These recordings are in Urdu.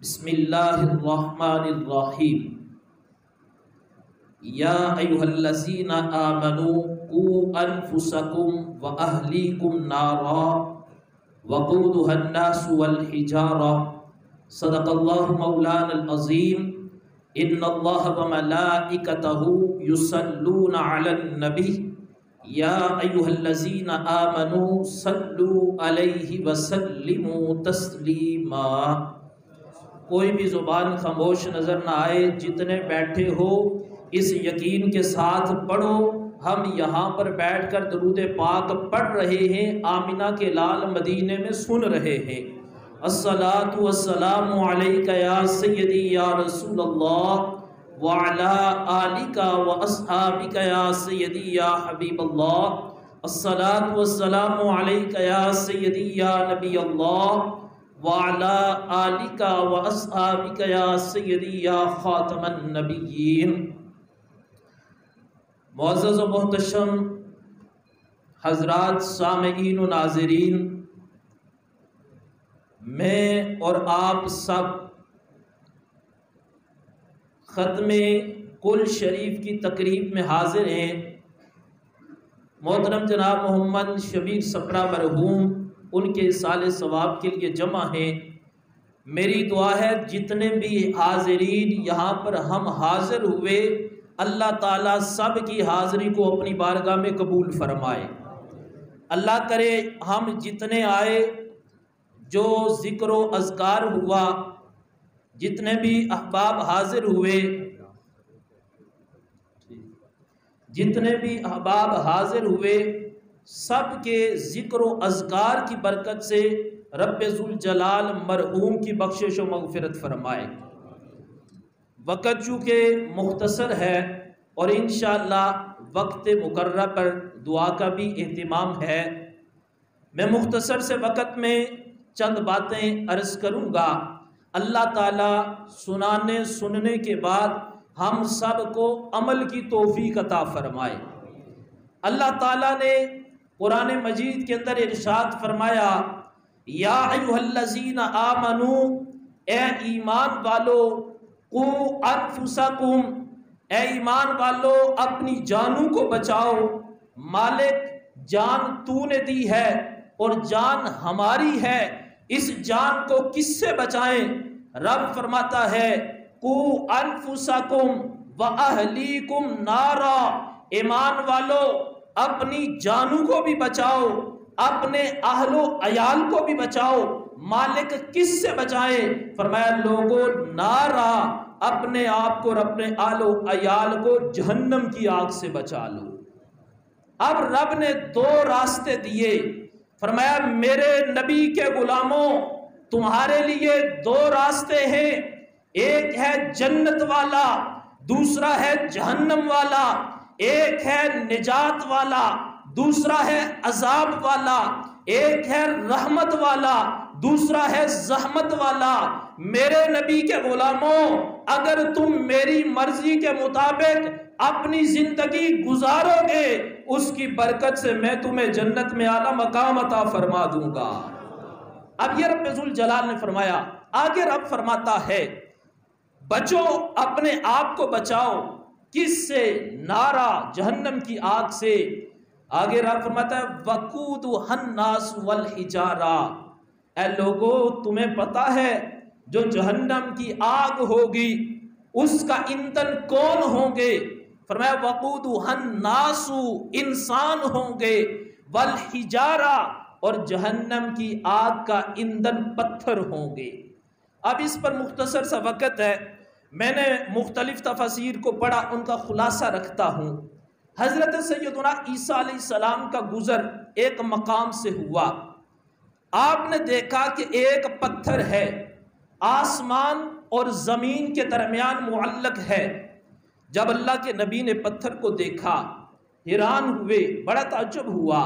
بسم اللہ الرحمن الرحیم یا ایھا الذین آمنوا قوا انفسکم واہلیکم نارا وقودها الناس والحجارہ صدق اللہ مولانا العظیم ان اللہ وملائکتہ یصلون علی النبی یا ایھا الذین آمنوا صلوا علیہ وسلموا تسلیما۔ کوئی بھی زبان خاموش نظر نہ آئے، جتنے بیٹھے ہو اس یقین کے ساتھ پڑھو، ہم یہاں پر بیٹھ کر درود پاک پڑھ رہے ہیں، آمنہ کے لال مدینے میں سن رہے ہیں۔ الصلاۃ والسلام علیک یا سیدی یا رسول اللہ وعلی آلک واصحابک یا سیدی یا حبیب اللہ۔ الصلاۃ والسلام علیک یا سیدی یا نبی اللہ وعلی آلک واصحابک یا سیدی یا خاتم النبیین۔ معزز و محتشم حضرات، سامعین و ناظرین، میں اور آپ سب ختم کل شریف کی تقریب میں حاضر ہیں۔ محترم جناب محمد شبیر سپرہ مرحوم ان کے اصال ثواب کے لیے جمع ہیں۔ میری دعا ہے جتنے بھی حاضرین یہاں پر ہم حاضر ہوئے، اللہ تعالیٰ سب کی حاضری کو اپنی بارگاہ میں قبول فرمائے۔ اللہ کرے ہم جتنے آئے، جو ذکر و اذکار ہوا، جتنے بھی احباب حاضر ہوئے، سب کے ذکر و اذکار کی برکت سے رب ذوالجلال مرحوم کی بخشش و مغفرت فرمائے۔ وقت چونکہ مختصر ہے اور انشاءاللہ وقت مقررہ پر دعا کا بھی اہتمام ہے، میں مختصر سے وقت میں چند باتیں عرض کروں گا۔ اللہ تعالیٰ سننے کے بعد ہم سب کو عمل کی توفیق عطا فرمائے۔ اللہ تعالیٰ نے قرآن مجید کے اندر ارشاد فرمایا، یا ایھا الذین آمنوا، اے ایمان والو، قوا انفسکم، اے ایمان والو اپنی جانوں کو بچاؤ۔ مالک جان تو نے دی ہے اور جان ہماری ہے، اس جان کو کس سے بچائیں؟ رب فرماتا ہے قوا انفسکم واہلیکم نارا، ایمان والو اپنی جانوں کو بھی بچاؤ، اپنے اہل و عیال کو بھی بچاؤ۔ مالک کس سے بچائیں؟ فرمایا لوگوں نارا، اپنے آپ کو اور اپنے اہل و عیال کو جہنم کی آگ سے بچا لو۔ اب رب نے دو راستے دیے، فرمایا میرے نبی کے غلاموں، تمہارے لیے دو راستے ہیں، ایک ہے جنت والا، دوسرا ہے جہنم والا، ایک ہے نجات والا، دوسرا ہے عذاب والا، ایک ہے رحمت والا، دوسرا ہے زحمت والا۔ میرے نبی کے غلاموں، اگر تم میری مرضی کے مطابق اپنی زندگی گزارو گے، اس کی برکت سے میں تمہیں جنت میں اعلیٰ مقام عطا فرما دوں گا۔ اب یہ رب ذوالجلال نے فرمایا، آگے رب فرماتا ہے بچو، اپنے آپ کو بچاؤ، کس سے؟ نارا، جہنم کی آگ سے۔ آگے رب فرماتا ہے وقودھا الناس والحجارہ، اے لوگو تمہیں پتا ہے جو جہنم کی آگ ہوگی اس کا ایندھن کون ہوں گے؟ فرمایا وقودھا الناس، انسان ہوں گے، والحجارہ، اور جہنم کی آگ کا ایندھن پتھر ہوں گے۔ اب اس پر مختصر سا وقت ہے، میں نے مختلف تفاسیر کو پڑھا، ان کا خلاصہ رکھتا ہوں۔ حضرت سیدنا عیسیٰ علیہ السلام کا گزر ایک مقام سے ہوا، آپ نے دیکھا کہ ایک پتھر ہے، آسمان اور زمین کے درمیان معلق ہے۔ جب اللہ کے نبی نے پتھر کو دیکھا، حیران ہوئے، بڑا تعجب ہوا،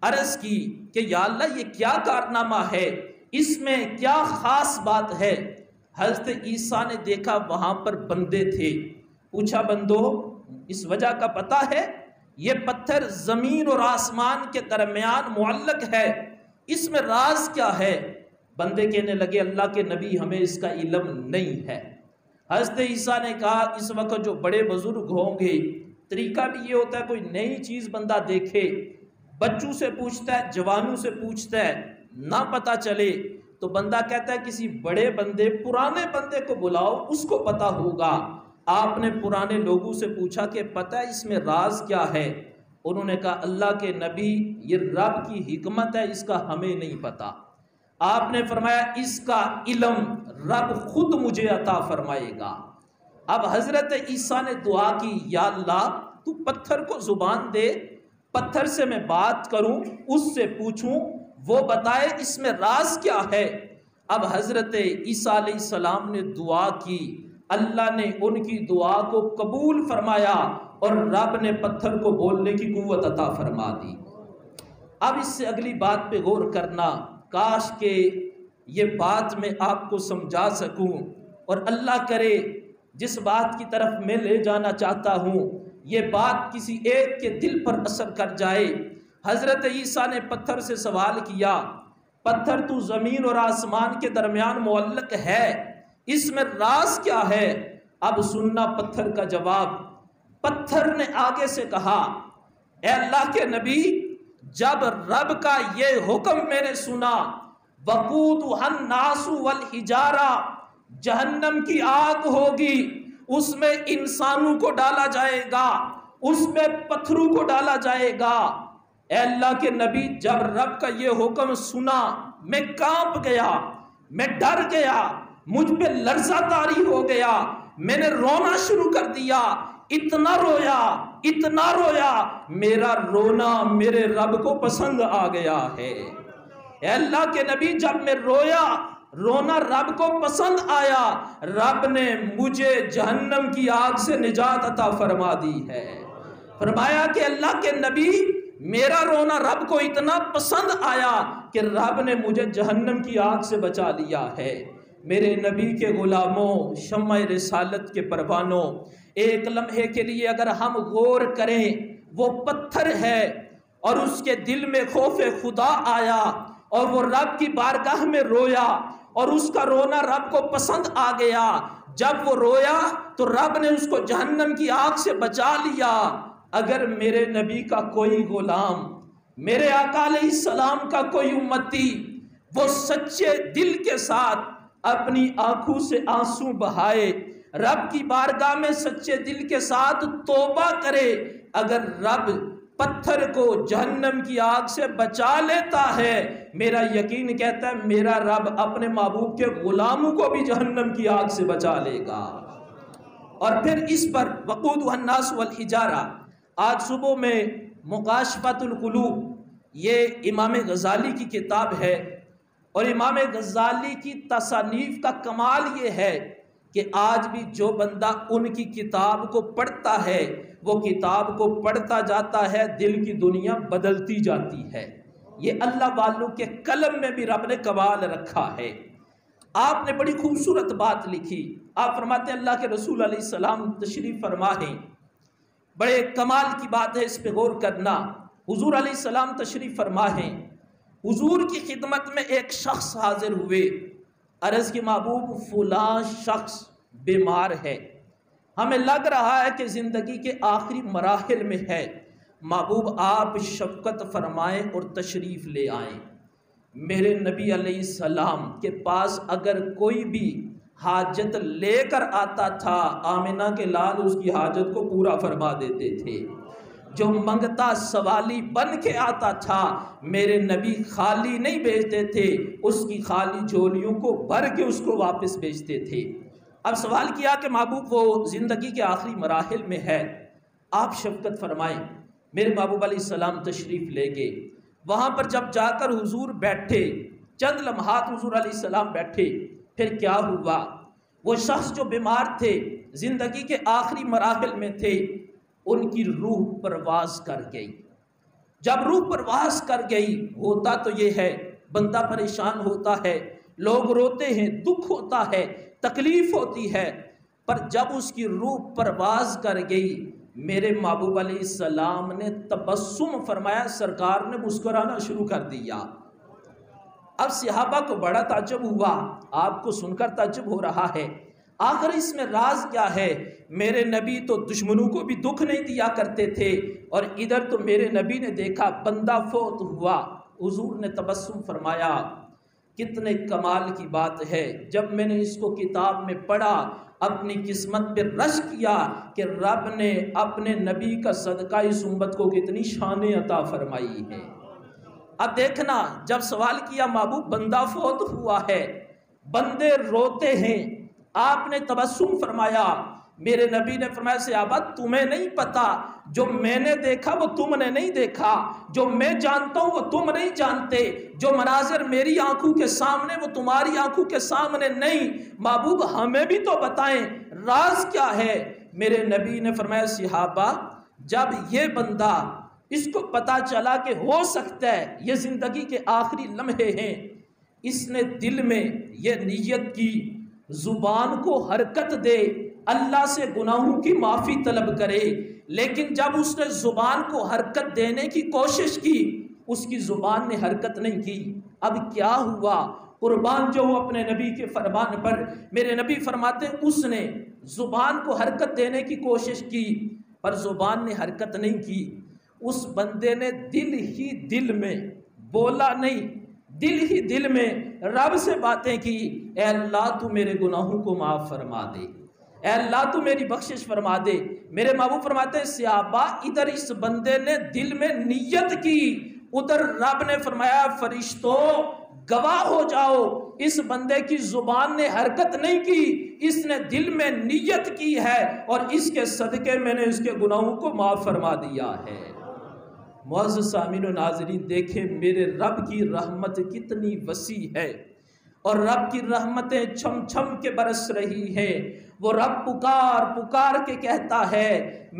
عرض کی کہ یا اللہ یہ کیا کارنامہ ہے، اس میں کیا خاص بات ہے؟ حضرت عیسیٰ نے دیکھا وہاں پر بندے تھے، پوچھا بندو اس وجہ کا پتہ ہے؟ یہ پتھر زمین اور آسمان کے درمیان معلق ہے، اس میں راز کیا ہے؟ بندے کہنے لگے اللہ کے نبی ہمیں اس کا علم نہیں ہے۔ حضرت عیسیٰ نے کہا اس وقت جو بڑے بزرگ ہوں گے، طریقہ بھی یہ ہوتا ہے کوئی نئی چیز بندہ دیکھے، بچوں سے پوچھتا ہے، جوانوں سے پوچھتا ہے، نہ پتہ چلے تو بندہ کہتا ہے کسی بڑے بندے، پرانے بندے کو بلاؤ، اس کو پتہ ہوگا۔ آپ نے پرانے لوگوں سے پوچھا کہ پتہ ہے اس میں راز کیا ہے؟ انہوں نے کہا اللہ کے نبی یہ رب کی حکمت ہے، اس کا ہمیں نہیں پتہ۔ آپ نے فرمایا اس کا علم رب خود مجھے عطا فرمائے گا۔ اب حضرت عیسیٰ نے دعا کی، یا اللہ تو پتھر کو زبان دے، پتھر سے میں بات کروں، اس سے پوچھوں، وہ بتائے اس میں راز کیا ہے۔ اب حضرت عیسیٰ علیہ السلام نے دعا کی، اللہ نے ان کی دعا کو قبول فرمایا اور رب نے پتھر کو بولنے کی قوت عطا فرما دی۔ اب اس سے اگلی بات پہ غور کرنا، کاش کہ یہ بات میں آپ کو سمجھا سکوں، اور اللہ کرے جس بات کی طرف میں لے جانا چاہتا ہوں یہ بات کسی ایک کے دل پر اثر کر جائے۔ حضرت عیسیٰ نے پتھر سے سوال کیا، پتھر تو زمین اور آسمان کے درمیان معلق ہے، اس میں راز کیا ہے؟ اب سننا پتھر کا جواب۔ پتھر نے آگے سے کہا، اے اللہ کے نبی جب رب کا یہ حکم میں نے سنا، وقودھا الناس والحجارہ، جہنم کی آگ ہوگی، اس میں انسانوں کو ڈالا جائے گا، اس میں پتھروں کو ڈالا جائے گا۔ اے اللہ کے نبی جب رب کا یہ حکم سنا میں کانپ گیا، میں ڈر گیا، مجھ پہ لرزہ طاری ہو گیا، میں نے رونا شروع کر دیا، اتنا رویا، میرا رونا میرے رب کو پسند آ گیا ہے۔ اے اللہ کے نبی جب میں رونا رب کو پسند آیا، رب نے مجھے جہنم کی آگ سے نجات عطا فرما دی ہے۔ فرمایا کہ اللہ کے نبی میرا رونا رب کو اتنا پسند آیا کہ رب نے مجھے جہنم کی آگ سے بچا لیا ہے۔ میرے نبی کے غلاموں، شمع رسالت کے پروانوں، ایک لمحے کے لیے اگر ہم غور کریں، وہ پتھر ہے اور اس کے دل میں خوف خدا آیا اور وہ رب کی بارگاہ میں رویا اور اس کا رونا رب کو پسند آ گیا۔ جب وہ رویا تو رب نے اس کو جہنم کی آگ سے بچا لیا۔ اگر میرے نبی کا کوئی غلام، میرے آقا علیہ السلام کا کوئی امتی، وہ سچے دل کے ساتھ اپنی آنکھوں سے آنسو بہائے، رب کی بارگاہ میں سچے دل کے ساتھ توبہ کرے، اگر رب پتھر کو جہنم کی آگ سے بچا لیتا ہے، میرا یقین کہتا ہے میرا رب اپنے محبوب کے غلاموں کو بھی جہنم کی آگ سے بچا لے گا۔ اور پھر اس پر وقودھا الناس والحجارہ، آج صبح میں مکاشفۃ القلوب، یہ امام غزالی کی کتاب ہے، اور امام غزالی کی تصانیف کا کمال یہ ہے کہ آج بھی جو بندہ ان کی کتاب کو پڑھتا ہے، وہ کتاب کو پڑھتا جاتا ہے، دل کی دنیا بدلتی جاتی ہے۔ یہ اللہ والوں کے قلم میں بھی رب نے کمال رکھا ہے۔ آپ نے بڑی خوبصورت بات لکھی، آپ فرماتے ہیں اللہ کے رسول علیہ السلام تشریف فرما ہیں، بڑے کمال کی بات ہے، اس پہ غور کرنا۔ حضور علیہ السلام تشریف فرما ہیں، حضور کی خدمت میں ایک شخص حاضر ہوئے، عرض کی محبوب فلاں شخص بیمار ہے، ہمیں لگ رہا ہے کہ زندگی کے آخری مراحل میں ہے، محبوب آپ شفقت فرمائیں اور تشریف لے آئیں۔ میرے نبی علیہ السلام کے پاس اگر کوئی بھی حاجت لے کر آتا تھا، آمنہ کے لال اس کی حاجت کو پورا فرما دیتے تھے۔ جو منگتا سوالی بن کے آتا تھا، میرے نبی خالی نہیں بھیجتے تھے، اس کی خالی جھولیوں کو بھر کے اس کو واپس بھیجتے تھے۔ اب سوال کیا کہ محبوب وہ زندگی کے آخری مراحل میں ہے، آپ شفقت فرمائیں۔ میرے محبوب علیہ السلام تشریف لے گئے، وہاں پر جب جا کر حضور بیٹھے، چند لمحات حضور علیہ السلام بیٹھے، پھر کیا ہوا؟ وہ شخص جو بیمار تھے، زندگی کے آخری مراحل میں تھے، ان کی روح پرواز کر گئی۔ جب روح پرواز کر گئی، ہوتا تو یہ ہے بندہ پریشان ہوتا ہے، لوگ روتے ہیں، دکھ ہوتا ہے، تکلیف ہوتی ہے، پر جب اس کی روح پرواز کر گئی، میرے محبوب علیہ السلام نے تبسم فرمایا، سرکار نے مسکرانا شروع کر دیا۔ اب صحابہ کو بڑا تعجب ہوا، آپ کو سن کر تعجب ہو رہا ہے، آخر اس میں راز کیا ہے؟ میرے نبی تو دشمنوں کو بھی دکھ نہیں دیا کرتے تھے، اور ادھر تو میرے نبی نے دیکھا بندہ فوت ہوا، حضور نے تبسم فرمایا کتنے کمال کی بات ہے، جب میں نے اس کو کتاب میں پڑھا اپنی قسمت پہ رشک کیا کہ رب نے اپنے نبی کا صدقہ اس امت کو کتنی شان عطا فرمائی ہے۔ اب دیکھنا، جب سوال کیا محبوب بندہ فوت ہوا ہے، بندے روتے ہیں، آپ نے تبسم فرمایا، میرے نبی نے فرمایا صحابہ تمہیں نہیں پتا، جو میں نے دیکھا وہ تم نے نہیں دیکھا، جو میں جانتا ہوں وہ تم نہیں جانتے، جو مناظر میری آنکھوں کے سامنے وہ تمہاری آنکھوں کے سامنے نہیں، محبوب ہمیں بھی تو بتائیں راز کیا ہے؟ میرے نبی نے فرمایا صحابہ جب یہ بندہ اس کو پتا چلا کہ ہو سکتا ہے یہ زندگی کے آخری لمحے ہیں، اس نے دل میں یہ نیت کی زبان کو حرکت دے، اللہ سے گناہوں کی معافی طلب کرے، لیکن جب اس نے زبان کو حرکت دینے کی کوشش کی اس کی زبان نے حرکت نہیں کی۔ اب کیا ہوا؟ قربان جو اپنے نبی کے فرمان پر، میرے نبی فرماتے اس نے زبان کو حرکت دینے کی کوشش کی پر زبان نے حرکت نہیں کی، اس بندے نے دل ہی دل میں بولا نہیں، دل ہی دل میں رب سے باتیں کی، اے اللہ تو میرے گناہوں کو معاف فرما دے، اے اللہ تو میری بخشش فرما دے۔ میرے محبوب فرماتے ہیں صحابہ ادھر اس بندے نے دل میں نیت کی، ادھر رب نے فرمایا فرشتوں گواہ ہو جاؤ، اس بندے کی زبان نے حرکت نہیں کی، اس نے دل میں نیت کی ہے اور اس کے صدقے میں نے اس کے گناہوں کو معاف فرما دیا ہے۔ معزز سامعین و ناظرین دیکھیں میرے رب کی رحمت کتنی وسیع ہے، اور رب کی رحمتیں چھم چھم کے برس رہی ہیں۔ وہ رب پکار پکار کے کہتا ہے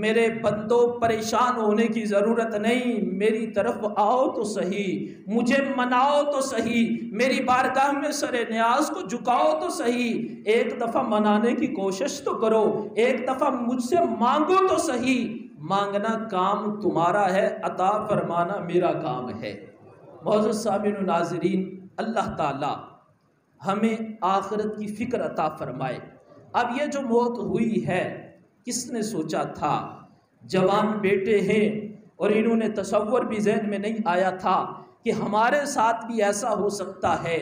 میرے بندوں پریشان ہونے کی ضرورت نہیں، میری طرف آؤ تو صحیح، مجھے مناؤ تو صحیح، میری بارگاہ میں سر نیاز کو جھکاؤ تو صحیح، ایک دفعہ منانے کی کوشش تو کرو، ایک دفعہ مجھ سے مانگو تو صحیح۔ مانگنا کام تمہارا ہے، عطا فرمانا میرا کام ہے۔ معزز سامعین و ناظرین اللہ تعالی ہمیں آخرت کی فکر عطا فرمائے۔ اب یہ جو موت ہوئی ہے کس نے سوچا تھا؟ جوان بیٹے ہیں اور انہوں نے تصور بھی ذہن میں نہیں آیا تھا کہ ہمارے ساتھ بھی ایسا ہو سکتا ہے۔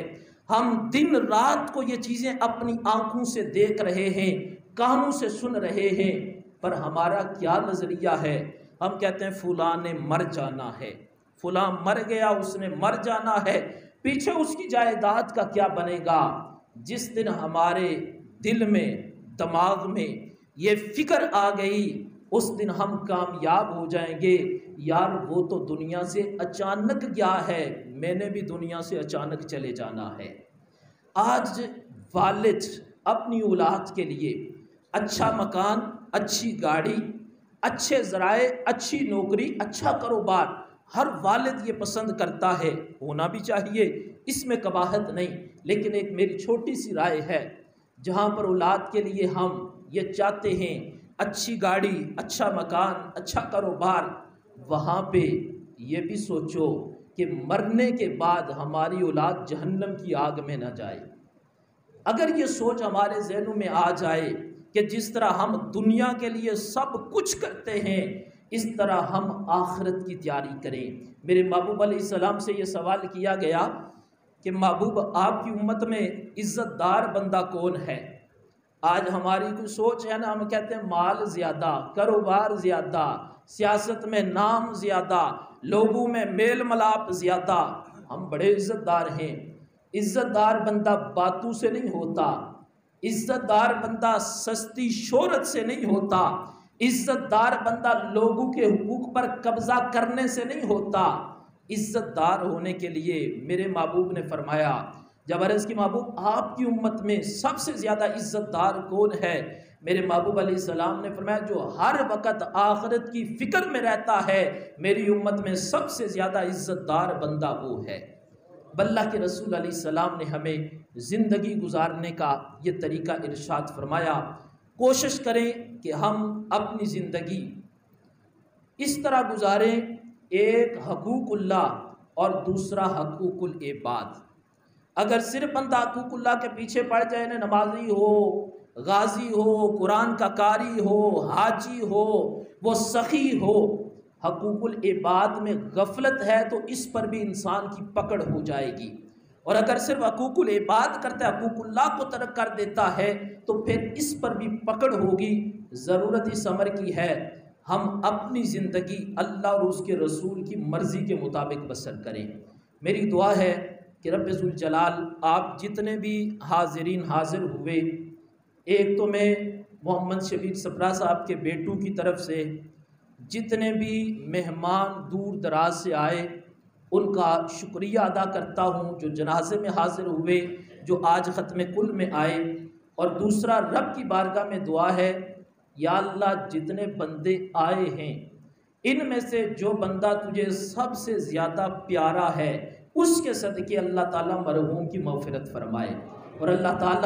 ہم دن رات کو یہ چیزیں اپنی آنکھوں سے دیکھ رہے ہیں، کانوں سے سن رہے ہیں، پر ہمارا کیا نظریہ ہے؟ ہم کہتے ہیں فلاں نے مر جانا ہے، فلاں مر گیا، اس نے مر جانا ہے، پیچھے اس کی جائیداد کا کیا بنے گا؟ جس دن ہمارے دل میں دماغ میں یہ فکر آ گئی اس دن ہم کامیاب ہو جائیں گے، یار وہ تو دنیا سے اچانک گیا ہے، میں نے بھی دنیا سے اچانک چلے جانا ہے۔ آج والد اپنی اولاد کے لیے اچھا مکان، اچھی گاڑی، اچھے ذرائع، اچھی نوکری، اچھا کاروبار، ہر والد یہ پسند کرتا ہے، ہونا بھی چاہیے، اس میں قباحت نہیں، لیکن ایک میری چھوٹی سی رائے ہے، جہاں پر اولاد کے لیے ہم یہ چاہتے ہیں اچھی گاڑی، اچھا مکان، اچھا کاروبار، وہاں پہ یہ بھی سوچو کہ مرنے کے بعد ہماری اولاد جہنم کی آگ میں نہ جائے۔ اگر یہ سوچ ہمارے ذہنوں میں آ جائے کہ جس طرح ہم دنیا کے لیے سب کچھ کرتے ہیں اس طرح ہم آخرت کی تیاری کریں۔ میرے محبوب علیہ السلام سے یہ سوال کیا گیا کہ محبوب آپ کی امت میں عزت دار بندہ کون ہے؟ آج ہماری کوئی سوچ ہے نا، ہم کہتے ہیں مال زیادہ، کاروبار زیادہ، سیاست میں نام زیادہ، لوگوں میں میل ملاپ زیادہ، ہم بڑے عزت دار ہیں۔ عزت دار بندہ باتوں سے نہیں ہوتا، عزت دار بندہ سستی شہرت سے نہیں ہوتا، عزت دار بندہ لوگوں کے حقوق پر قبضہ کرنے سے نہیں ہوتا۔ عزت دار ہونے کے لیے میرے محبوب نے فرمایا، جب عرض کی محبوب آپ کی امت میں سب سے زیادہ عزت دار کون ہے؟ میرے محبوب علیہ السلام نے فرمایا جو ہر وقت آخرت کی فکر میں رہتا ہے، میری امت میں سب سے زیادہ عزت دار بندہ وہ ہے۔ اللہ کے رسول علیہ السلام نے ہمیں زندگی گزارنے کا یہ طریقہ ارشاد فرمایا، کوشش کریں کہ ہم اپنی زندگی اس طرح گزاریں، ایک حقوق اللہ اور دوسرا حقوق العباد۔ اگر صرف بندہ حقوق اللہ کے پیچھے پڑ جائے، نمازی ہو، غازی ہو، قرآن کا قاری ہو، حاجی ہو، وہ سخی ہو، حقوق العباد میں غفلت ہے تو اس پر بھی انسان کی پکڑ ہو جائے گی۔ اور اگر صرف حقوق العباد کرتا ہے، حقوق اللہ کو ترک کر دیتا ہے، تو پھر اس پر بھی پکڑ ہوگی۔ ضرورت اس امر کی ہے ہم اپنی زندگی اللہ اور اس کے رسول کی مرضی کے مطابق بسر کریں۔ میری دعا ہے کہ رب ذوالجلال آپ جتنے بھی حاضرین حاضر ہوئے، ایک تو میں محمد شفیق سپرا صاحب کے بیٹوں کی طرف سے جتنے بھی مہمان دور دراز سے آئے ان کا شکریہ ادا کرتا ہوں، جو جنازے میں حاضر ہوئے، جو آج ختم کل میں آئے، اور دوسرا رب کی بارگاہ میں دعا ہے یا اللہ جتنے بندے آئے ہیں ان میں سے جو بندہ تجھے سب سے زیادہ پیارا ہے اس کے صدقے اللہ تعالیٰ مرحوم کی مغفرت فرمائے، اور اللہ تعالیٰ